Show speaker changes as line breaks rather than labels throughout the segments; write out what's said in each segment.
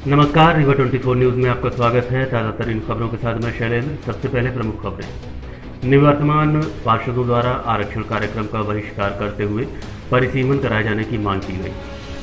नमस्कार, river 24 news में आपका स्वागत है। ताज़ा तरीन खबरों के साथ मैं शैलेंद्र। सबसे पहले प्रमुख खबरें। निवर्तमान पार्षदों द्वारा आरक्षण कार्यक्रम का बहिष्कार करते हुए परिसीमन कराए जाने की मांग की गई।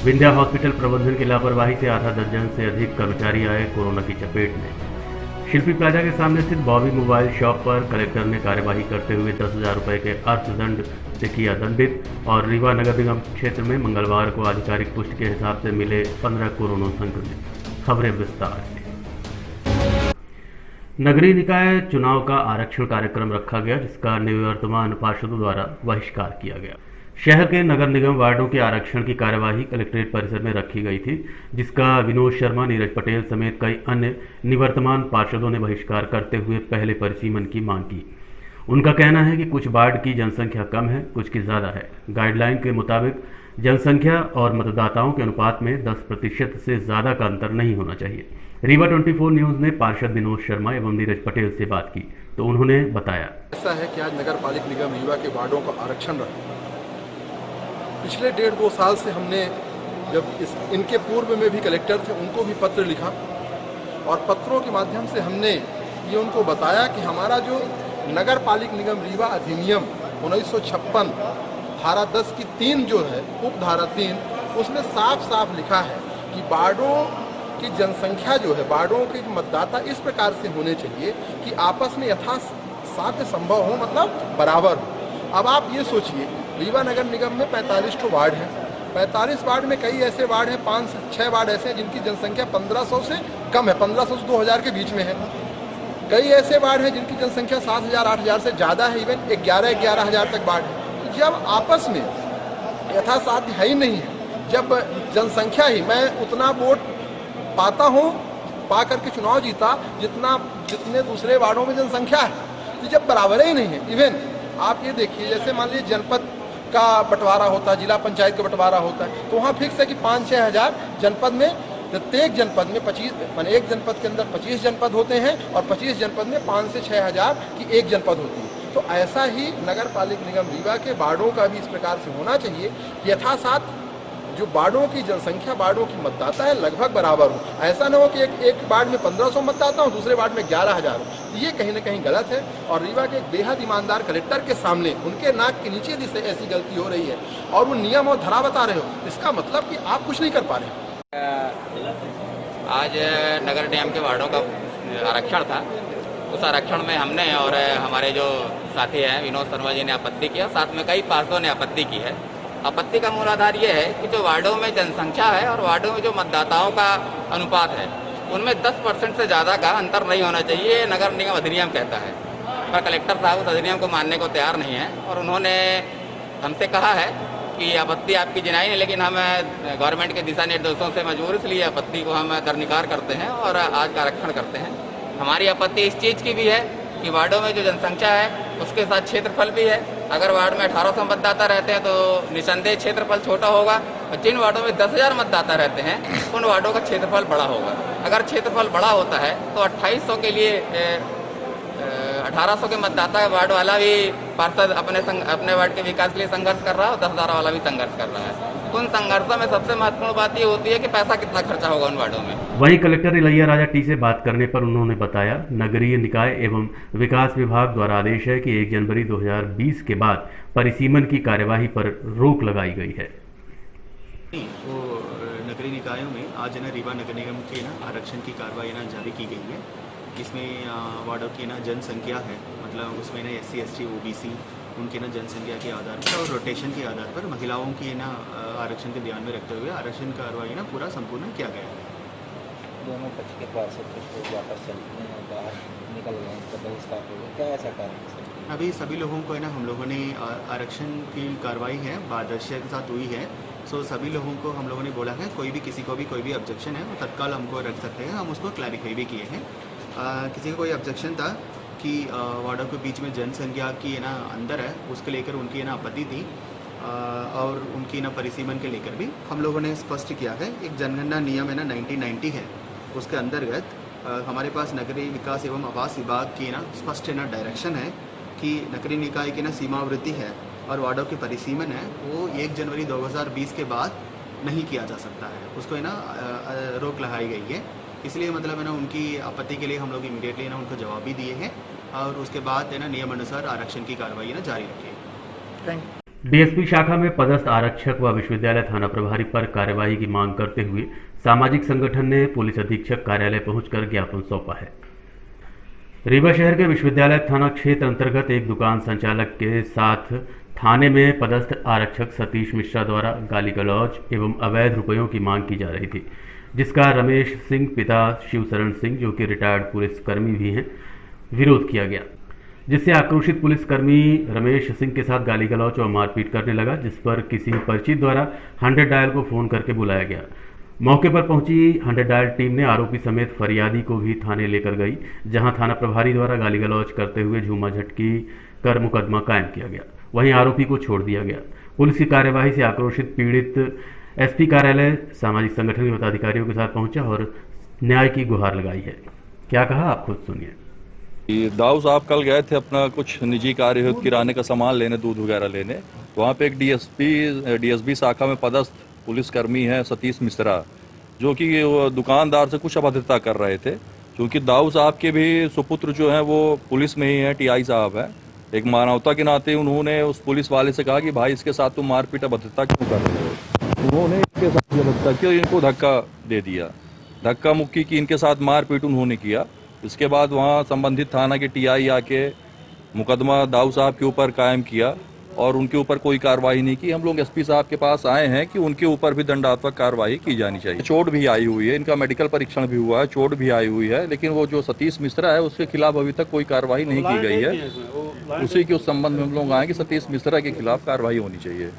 विंध्या हॉस्पिटल प्रबंधन की लापरवाही से आधा दर्जन से अधिक कर्मचारी आए कोरोना की चपेट में। शिल्पी प्लाजा के सामने स्थित बॉबी मोबाइल शॉप पर कलेक्टर ने कार्यवाही करते हुए 10,000 रुपये के अर्थदंड से किया दंडित। और रीवा नगर निगम क्षेत्र में मंगलवार को आधिकारिक पुष्टि के हिसाब से मिले 15 कोरोना संक्रमित। खबरें विस्तार से। नगरीय निकाय चुनाव का आरक्षण कार्यक्रम रखा गया, जिसका निवर्तमान पार्षदों द्वारा बहिष्कार किया गया। शहर के नगर निगम वार्डों के आरक्षण की कार्यवाही कलेक्ट्रेट परिसर में रखी गई थी, जिसका विनोद शर्मा, नीरज पटेल समेत कई अन्य निवर्तमान पार्षदों ने बहिष्कार करते हुए पहले परिसीमन की मांग की। उनका कहना है कि कुछ वार्ड की जनसंख्या कम है, कुछ की ज़्यादा है। गाइडलाइन के मुताबिक जनसंख्या और मतदाताओं के अनुपात में 10% से ज़्यादा का अंतर नहीं होना चाहिए। रीवा 24 न्यूज़ ने पार्षद विनोद शर्मा एवं नीरज पटेल से बात की तो उन्होंने बताया,
ऐसा है कि आज नगर पालिक निगम रीवा के वार्डों का आरक्षण रखा। पिछले 1.5-2 साल से हमने, जब इनके पूर्व में भी कलेक्टर थे, उनको भी पत्र लिखा और पत्रों के माध्यम से हमने ये उनको बताया कि हमारा जो नगर पालिक निगम रीवा अधिनियम 1956 धारा 10 की 3 जो है, उप धारा 3, उसमें साफ साफ लिखा है कि वार्डों की जनसंख्या जो है, वार्डों के मतदाता इस प्रकार से होने चाहिए कि आपस में यथासाध्य संभव हो, मतलब बराबर हो। अब आप ये सोचिए, रीवा नगर निगम में 45 वार्ड हैं। 45 वार्ड में कई ऐसे वार्ड हैं, 5 से 6 वार्ड ऐसे हैं जिनकी जनसंख्या 1500 से कम है, 1500 से 2000 के बीच में है। कई ऐसे वार्ड हैं जिनकी जनसंख्या 7000 8000 से ज़्यादा है, इवन 11,000 तक वार्ड है। तो जब आपस में यथासाध्य है ही नहीं है, जब जनसंख्या ही, मैं उतना वोट पाता हूँ, पा करके चुनाव जीता जितने दूसरे वार्डों में जनसंख्या है, तो जब बराबर ही नहीं है। इवन आप ये देखिए, जैसे मान लीजिए जनपद का बंटवारा होता है, जिला पंचायत का बंटवारा होता है, तो वहाँ फिक्स है कि 5-6 हज़ार जनपद में, प्रत्येक जनपद में 25, माने एक जनपद के अंदर 25 जनपद होते हैं और 25 जनपद में 5 से 6 हज़ार की एक जनपद होती है। तो ऐसा ही नगर पालिक निगम रीवा के वार्डों का भी इस प्रकार से होना चाहिए कि यथासाथ जो वार्डों की जनसंख्या, वार्डों की मतदाता है, लगभग बराबर हो। ऐसा ना हो कि एक वार्ड में 1500 मतदाता हो, दूसरे वार्ड में 11,000 हो। तो ये कहीं ना कहीं गलत है और रीवा के एक बेहद ईमानदार कलेक्टर के सामने उनके नाक के नीचे जिससे ऐसी गलती हो रही है और वो नियम और धारा बता रहे हो, इसका मतलब कि आप कुछ नहीं कर पा रहे हो।
आज नगर निगम के वार्डों का आरक्षण था। उस आरक्षण में हमने और हमारे जो साथी हैं विनोद शर्मा जी ने आपत्ति किया, साथ में कई पार्षदों ने आपत्ति की है। आपत्ति का मूल आधार ये है कि जो वार्डों में जनसंख्या है और वार्डों में जो मतदाताओं का अनुपात है, उनमें 10% से ज़्यादा का अंतर नहीं होना चाहिए, नगर निगम अधिनियम कहता है। पर कलेक्टर साहब उस अधिनियम को मानने को तैयार नहीं है और उन्होंने हमसे कहा है कि आपत्ति आपकी जिनाई नहीं, लेकिन हम गवर्नमेंट के दिशा निर्देशों से मजबूर, इसलिए आपत्ति को हम दरनिकार करते हैं और आज का आरक्षण करते हैं। हमारी आपत्ति इस चीज़ की भी है कि वार्डों में जो जनसंख्या है उसके साथ क्षेत्रफल भी है। अगर वार्ड में 1800 मतदाता रहते हैं तो निसंदेह क्षेत्रफल छोटा होगा और जिन वार्डों में 10,000 मतदाता रहते हैं उन वार्डों का क्षेत्रफल बड़ा होगा। अगर क्षेत्रफल बड़ा होता है तो 2800 के लिए 1800 के मतदाता वार्ड वाला भी पार्षद अपने वार्ड के विकास के लिए संघर्ष कर रहा है और 10,000 वाला भी संघर्ष कर रहा है। उन संघर्षों में सबसे महत्वपूर्ण बात ये होती है कि पैसा कितना खर्चा होगा उन वार्डों में।
वहीं कलेक्टर इलैया राजा टी से बात करने पर उन्होंने बताया, नगरीय निकाय एवं विकास विभाग द्वारा आदेश है कि 1 जनवरी 2020 के बाद परिसीमन की कार्यवाही पर रोक लगाई गई है।
वो नगरीय निकायों में आज ना रीवा नगर निगम के ना आरक्षण की कार्रवाई ना जारी की गई है। इसमें वार्डों की ना जनसंख्या है, मतलब उसमें ना SC ST OBC उनके ना जनसंख्या के आधार पर और रोटेशन के आधार पर महिलाओं की ना आरक्षण के ध्यान में रखते हुए आरक्षण कार्रवाई ना पूरा संपूर्ण किया गया है।
दोनों पक्ष के पार्षद कुछ लोग वापस बाहर निकल गए, तो बहिष्कार हो गया, क्या ऐसा कारण?
अभी सभी लोगों को है ना, हम लोगों ने आरक्षण की कार्रवाई है पारदर्शिता के साथ हुई है। सो सभी लोगों को हम लोगों ने बोला है, किसी को भी कोई भी ऑब्जेक्शन है वो तत्काल हमको रख सकते हैं। हम उसको क्लैरिफाई भी किए हैं। किसी को कोई ऑब्जेक्शन था कि वार्डों के बीच में जनसंख्या की ना अंदर है, उसके लेकर उनकी ना आपत्ति थी और उनकी ना परिसीमन के लेकर भी हम लोगों ने स्पष्ट किया है। एक जनगणना नियम है ना 1990 है, उसके अंतर्गत हमारे पास नगरीय विकास एवं आवास विभाग की ना स्पष्ट ना डायरेक्शन है कि नगरीय निकाय की ना सीमावृत्ति है और वार्डों की परिसीमन है वो 1 जनवरी 2020 के बाद नहीं किया जा सकता है, उसको है ना रोक लगाई गई है। इसलिए मतलब है ना उनकी आपत्ति के लिए हम लोग इमीडिएटली ना उनको जवाब भी दिए हैं और उसके बाद है ना नियम अनुसार आरक्षण की कार्रवाई ना जारी रखी है।
Thank you.
डीएसपी शाखा में पदस्थ आरक्षक व विश्वविद्यालय थाना प्रभारी पर कार्यवाही की मांग करते हुए सामाजिक संगठन ने पुलिस अधीक्षक कार्यालय पहुंचकर ज्ञापन सौंपा है। रीवा शहर के विश्वविद्यालय थाना क्षेत्र अंतर्गत एक दुकान संचालक के साथ थाने में पदस्थ आरक्षक सतीश मिश्रा द्वारा गाली गलौज एवं अवैध रुपयों की मांग की जा रही थी, जिसका रमेश सिंह पिता शिवशरण सिंह, जो कि रिटायर्ड पुलिसकर्मी भी हैं, विरोध किया गया, जिससे आक्रोशित पुलिसकर्मी रमेश सिंह के साथ गाली गलौज और मारपीट करने लगा, जिस पर किसी परिचित द्वारा 100 डायल को फोन करके बुलाया गया। मौके पर पहुंची 100 डायल टीम ने आरोपी समेत फरियादी को भी थाने लेकर गई, जहां थाना प्रभारी द्वारा गाली गलौज करते हुए झूमाझटकी कर मुकदमा कायम किया गया। वहीं आरोपी को छोड़ दिया गया। पुलिस की कार्यवाही से आक्रोशित पीड़ित एसपी कार्यालय सामाजिक संगठन के पदाधिकारियों के साथ पहुंचा और न्याय की गुहार लगाई है। क्या कहा, आप खुद सुनिए।
दाऊ साहब कल गए थे अपना कुछ निजी कार्य हेतु किराने का सामान लेने, दूध वगैरह लेने। वहाँ पे एक डीएसपी शाखा में पदस्थ पुलिसकर्मी है सतीश मिश्रा, जो कि वो दुकानदार से कुछ अभद्रता कर रहे थे। क्योंकि दाऊ साहब के भी सुपुत्र जो हैं वो पुलिस में ही हैं, टीआई साहब हैं। एक मानवता के नाते उन्होंने उस पुलिस वाले से कहा कि भाई इसके साथ तुम मारपीट अभद्रता क्यों कर रहे हो। उन्होंने इसके साथ अभद्रता किया, इनको धक्का दे दिया, धक्का मुक्की की, इनके साथ मारपीट उन्होंने किया। इसके बाद वहाँ संबंधित थाना के टीआई आके मुकदमा दाऊ साहब के ऊपर कायम किया और उनके ऊपर कोई कार्रवाई नहीं की। हम लोग एसपी साहब के पास आए हैं कि उनके ऊपर भी दंडात्मक कार्रवाई की जानी चाहिए। चोट भी आई हुई है, इनका मेडिकल परीक्षण भी हुआ है, चोट भी आई हुई है, लेकिन वो जो सतीश मिश्रा है उसके खिलाफ अभी तक कोई कार्रवाई नहीं की गई है। उसी के उस संबंध में हम लोग आए कि सतीश मिश्रा के खिलाफ कार्रवाई होनी चाहिए।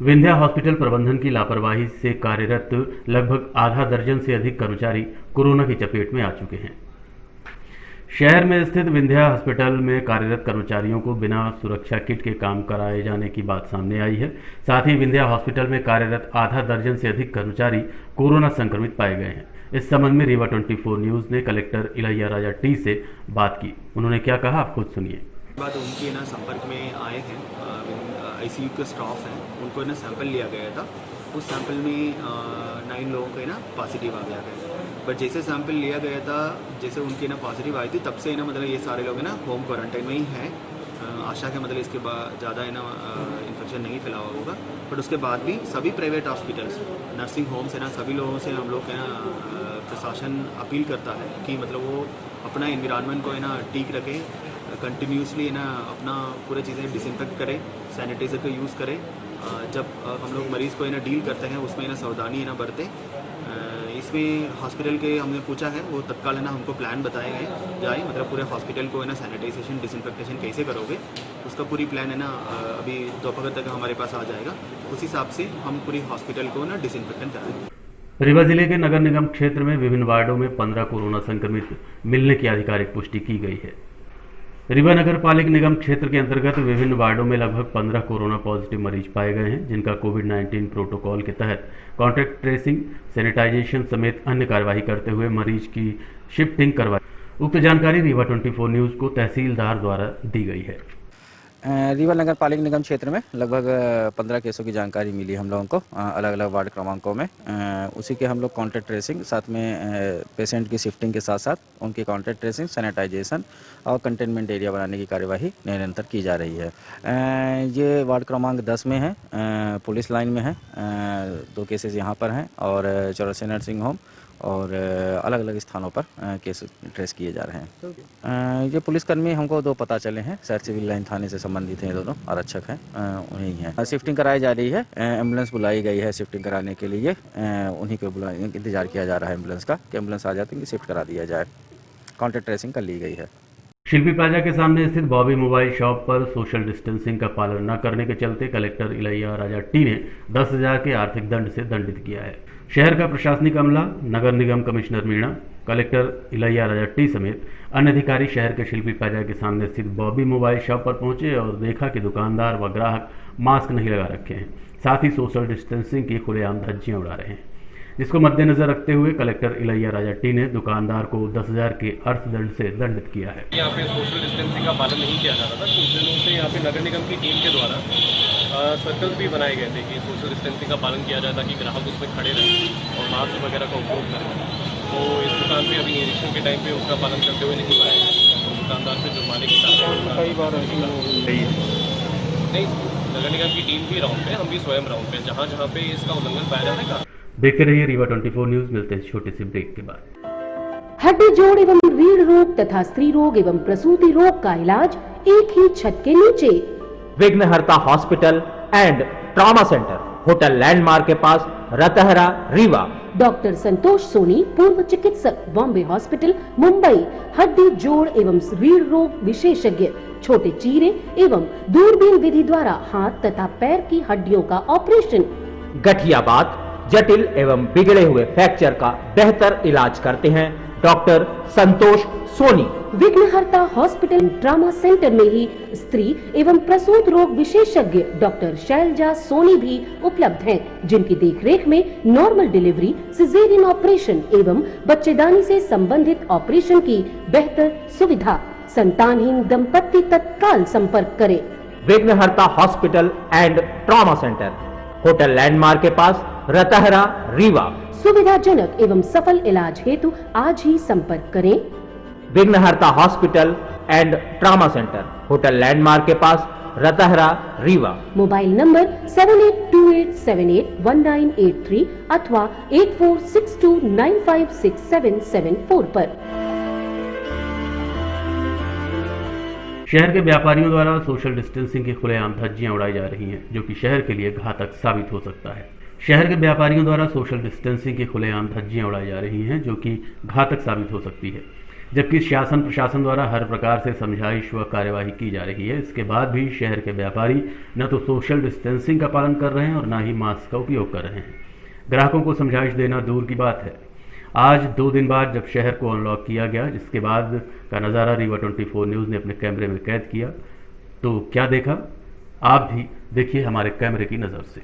विंध्या हॉस्पिटल प्रबंधन की लापरवाही से कार्यरत लगभग आधा दर्जन से अधिक कर्मचारी कोरोना की चपेट में आ चुके हैं। शहर में स्थित विंध्या हॉस्पिटल में कार्यरत कर्मचारियों को बिना सुरक्षा किट के काम कराए जाने की बात सामने आई है। साथ ही विंध्या हॉस्पिटल में कार्यरत आधा दर्जन से अधिक कर्मचारी कोरोना संक्रमित पाए गए हैं। इस संबंध में रीवा 24 न्यूज़ ने कलेक्टर इलैया राजा टी से बात की। उन्होंने क्या कहा, आप खुद सुनिए।
बाद उनके ना संपर्क में आए हैं आईसीयू के स्टाफ हैं, उनको ना सैंपल लिया गया था। उस सैंपल में 9 लोगों के ना पॉजिटिव आ गया है। बट जैसे सैंपल लिया गया था, जैसे उनके ना पॉजिटिव आई थी, तब से ना मतलब ये सारे लोग ना होम क्वारंटाइन में ही हैं। आशा के मतलब इसके बाद ज़्यादा है ना इन्फेक्शन नहीं फैला हुआ होगा। बट उसके बाद भी सभी प्राइवेट हॉस्पिटल्स, नर्सिंग होम्स है ना, सभी लोगों से हम लोग है ना प्रशासन अपील करता है कि मतलब वो अपना इन्वायरमेंट को है ना ठीक रखें, कंटिन्यूसली है ना अपना पूरी चीज़ें डिसइंफेक्ट करें, सैनिटाइज़र का यूज़ करें। जब हम लोग मरीज़ को है ना डील करते हैं उसमें ना सावधानी है ना बरतें। इसमें हॉस्पिटल के हमने पूछा है, वो तत्काल है ना हमको प्लान बताए गए जाए, मतलब पूरे हॉस्पिटल को है ना सैनिटाइजेशन डिसइंफेक्टेशन कैसे करोगे, उसका पूरी प्लान है ना अभी दोपहर तक हमारे पास आ जाएगा। उस हिसाब से हम पूरी हॉस्पिटल को ना डिसइंफेक्टेंट कराएंगे।
रीवा जिले के नगर निगम क्षेत्र में विभिन्न वार्डों में 15 कोरोना संक्रमित मिलने की आधिकारिक पुष्टि की गई है। रीवा नगर पालिक निगम क्षेत्र के अंतर्गत विभिन्न वार्डों में लगभग 15 कोरोना पॉजिटिव मरीज पाए गए हैं, जिनका कोविड-19 प्रोटोकॉल के तहत कॉन्टैक्ट ट्रेसिंग, सैनिटाइजेशन समेत अन्य कार्यवाही करते हुए मरीज की शिफ्टिंग करवाई। उक्त जानकारी रीवा 24 न्यूज़ को तहसीलदार द्वारा दी गई है।
रीवा नगर पालिक निगम क्षेत्र में लगभग 15 केसों की जानकारी मिली हम लोगों को अलग अलग वार्ड क्रमांकों में। उसी के हम लोग कॉन्टैक्ट ट्रेसिंग, साथ में पेशेंट की शिफ्टिंग के साथ साथ उनकी कॉन्टैक्ट ट्रेसिंग, सैनिटाइजेशन और कंटेनमेंट एरिया बनाने की कार्यवाही निरंतर की जा रही है। ये वार्ड क्रमांक 10 में है, पुलिस लाइन में है, 2 केसेस यहाँ पर हैं और 84 नर्सिंग होम और अलग अलग स्थानों पर केस ट्रेस किए जा रहे हैं। ये पुलिसकर्मी हमको 2 पता चले हैं, शायद सिविल लाइन थाने से संबंधित हैं, दोनों आरक्षक हैं, उन्हीं हैं। शिफ्टिंग कराई जा रही है, एम्बुलेंस बुलाई गई है शिफ्टिंग कराने के लिए, उन्हीं को इंतजार किया जा रहा है एम्बुलेंस का कि एम्बुलेंस आ जाती है, शिफ्ट करा दिया जाए। कॉन्टैक्ट ट्रेसिंग कर ली गई है।
शिल्पी प्लाजा के सामने स्थित बॉबी मोबाइल शॉप पर सोशल डिस्टेंसिंग का पालन न करने के चलते कलेक्टर इलैया राजा टी ने 10,000 के आर्थिक दंड से दंडित किया है। शहर का प्रशासनिक अमला, नगर निगम commissioner Meena, collector Ilaiya Raja T समेत अन्य अधिकारी शहर के शिल्पी प्लाजा के सामने स्थित बॉबी मोबाइल शॉप पर पहुंचे और देखा कि दुकानदार व ग्राहक मास्क नहीं लगा रखे हैं, साथ ही सोशल डिस्टेंसिंग की खुलेआम धज्जियां उड़ा रहे हैं, जिसको मद्देनजर रखते हुए कलेक्टर इलैया राजा टी ने दुकानदार को 10,000 के अर्थदंड से दंडित किया है।
यहाँ पे सोशल डिस्टेंसिंग का पालन नहीं किया जा रहा था। कुछ दिनों से यहाँ पे नगर निगम की टीम के द्वारा सर्कल्स भी बनाए गए थे कि सोशल डिस्टेंसिंग का पालन किया जाए ताकि ग्राहक उसमें खड़े रहें और मास्क वगैरह का उपयोग करें। तो इस दुकान पे अभी निरीक्षण के टाइम पे उसका पालन करते हुए नहीं पाए तो दुकानदार से जुर्माने की कई बार नहीं, नगर निगम की टीम भी राउंड पे, हम भी स्वयं राउंड पे, जहाँ जहाँ पे इसका उल्लंघन पाया जाता है।
देखते रहिए रीवा 24 न्यूज। मिलते हैं छोटे से ब्रेक के बाद।
हड्डी जोड़ एवं रीढ़ रोग तथा स्त्री रोग एवं प्रसूति रोग का इलाज एक ही छत के नीचे।
विघ्नहर्ता hospital and trauma centre, hotel landmark के पास, रतहरा, रीवा।
डॉक्टर संतोष सोनी, पूर्व चिकित्सक, बॉम्बे हॉस्पिटल, मुंबई। हड्डी जोड़ एवं रीढ़ रोग विशेषज्ञ, छोटे चीरे एवं दूरबीन विधि द्वारा हाथ तथा पैर की हड्डियों का ऑपरेशन।
गठियाबात, जटिल एवं बिगड़े हुए फ्रैक्चर का बेहतर इलाज करते हैं डॉक्टर संतोष सोनी।
विघ्नहर्ता हॉस्पिटल ट्रॉमा सेंटर में ही स्त्री एवं प्रसूत रोग विशेषज्ञ डॉक्टर शैलजा सोनी भी उपलब्ध हैं, जिनकी देखरेख में नॉर्मल डिलीवरी, सिजेरियन ऑपरेशन एवं बच्चेदानी से संबंधित ऑपरेशन की बेहतर सुविधा। संतानहीन दंपत्ति तत्काल संपर्क करें।
विघ्नहर्ता hospital and trauma centre, hotel landmark के पास, रतहरा, रीवा।
सुविधाजनक एवं सफल इलाज हेतु आज ही संपर्क करें।
विघ्नहर्ता hospital and trauma centre, hotel landmark के पास, रतहरा, रीवा।
मोबाइल नंबर 7828781983 अथवा 8462956774 पर।
शहर के व्यापारियों द्वारा सोशल डिस्टेंसिंग की खुलेआम धज्जियां उड़ाई जा रही हैं, जो कि शहर के लिए घातक साबित हो सकता है। शहर के व्यापारियों द्वारा सोशल डिस्टेंसिंग की खुलेआम धज्जियां उड़ाई जा रही हैं, जो कि घातक साबित हो सकती है, जबकि शासन प्रशासन द्वारा हर प्रकार से समझाइश व कार्यवाही की जा रही है। इसके बाद भी शहर के व्यापारी न तो सोशल डिस्टेंसिंग का पालन कर रहे हैं और न ही मास्क का उपयोग कर रहे हैं। ग्राहकों को समझाइश देना दूर की बात है। आज 2 दिन बाद जब शहर को अनलॉक किया गया, जिसके बाद का नज़ारा रीवा 24 न्यूज़ ने अपने कैमरे में कैद किया, तो क्या देखा आप भी देखिए हमारे कैमरे की नज़र से।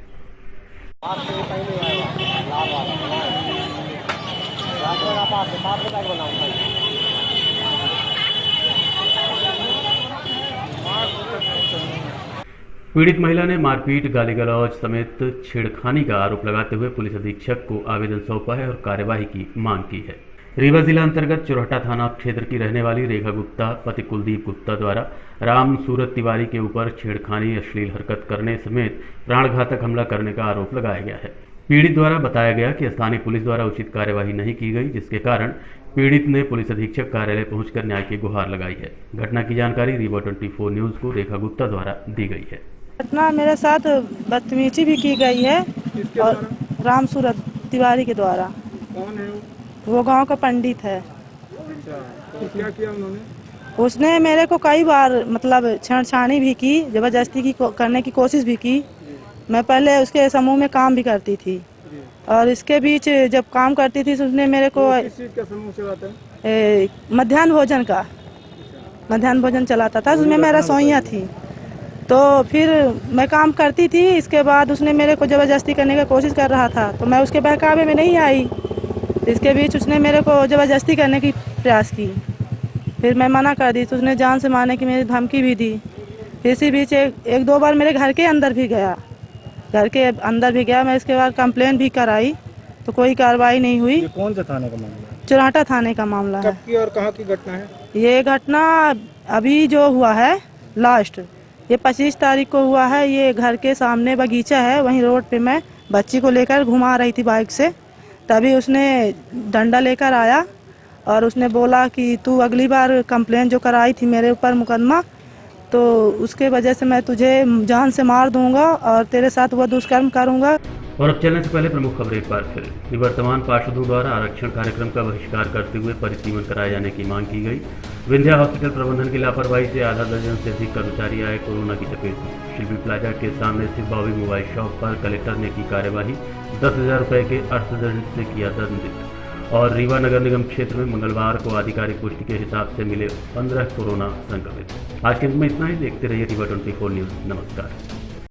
पीड़ित महिला ने मारपीट, गाली गलौज समेत छेड़खानी का आरोप लगाते हुए पुलिस अधीक्षक को आवेदन सौंपा है और कार्यवाही की मांग की है। रीवा जिला अंतर्गत चुरहटा थाना क्षेत्र की रहने वाली रेखा गुप्ता पति कुलदीप गुप्ता द्वारा राम सूरत तिवारी के ऊपर छेड़खानी, अश्लील हरकत करने समेत प्राणघातक हमला करने का आरोप लगाया गया है। पीड़ित द्वारा बताया गया कि स्थानीय पुलिस द्वारा उचित कार्यवाही नहीं की गई, जिसके कारण पीड़ित ने पुलिस अधीक्षक कार्यालय पहुंचकर न्याय की गुहार लगाई है। घटना की जानकारी रीवा 24 न्यूज़ को रेखा गुप्ता द्वारा दी गई है।
घटना मेरे साथ बदतमीजी भी की गई है और राम सूरत तिवारी के द्वारा।
कौन है
वो गांव का पंडित है।
तो क्या किया उन्होंने?
उसने मेरे को कई बार मतलब छेड़छाड़ी भी की, जबरदस्ती की करने की कोशिश भी की। मैं पहले उसके समूह में काम भी करती थी और इसके बीच जब काम करती थी तो उसने मेरे को
किस चीज का समूह चलाता है?
मध्याह्न भोजन का मध्याह्न भोजन चलाता था, उसमें मैं रसोइया थी। तो फिर मैं काम करती थी, इसके बाद उसने मेरे को ज़बरदस्ती करने की कोशिश कर रहा था, तो मैं उसके बहकावे में नहीं आई। इसके बीच उसने मेरे को ज़बरदस्ती करने की प्रयास की, फिर मैं मना कर दी तो उसने जान से मारने की मेरी धमकी भी दी। फिर इसी बीच एक दो बार मेरे घर के अंदर भी गया, मैं इसके बाद कंप्लेन भी कराई तो कोई कार्रवाई नहीं हुई।
ये कौन सा थाने का मामला है?
चुरहटा थाने का मामला है।
कब की और कहाँ की घटना है?
ये घटना अभी जो हुआ है लास्ट, ये 25 तारीख को हुआ है। ये घर के सामने बगीचा है, वहीं रोड पे मैं बच्ची को लेकर घुमा रही थी बाइक से, तभी उसने डंडा लेकर आया और उसने बोला कि तू अगली बार कंप्लेन जो कराई थी मेरे ऊपर मुकदमा, तो उसके वजह से मैं तुझे जान से मार दूंगा और तेरे साथ वो दुष्कर्म करूंगा।
और अब चलने से पहले प्रमुख खबरें एक बार फिर। निवर्तमान पार्षदों द्वारा आरक्षण कार्यक्रम का बहिष्कार करते हुए परिसीमन कराए जाने की मांग की गई। विंध्या हॉस्पिटल प्रबंधन की लापरवाही से आधा दर्जन से अधिक कर्मचारी आए कोरोना की चपेट में। शिल्पी प्लाजा के सामने स्थित बॉबी मोबाइल शॉप पर कलेक्टर ने की कार्यवाही, 10,000 रुपये के अर्थदंड से किया दंडित। और रीवा नगर निगम क्षेत्र में मंगलवार को आधिकारिक पुष्टि के हिसाब से मिले 15 कोरोना संक्रमित। आज के अंत में इतना ही। देखते रहिए रीवा 24 न्यूज़। नमस्कार।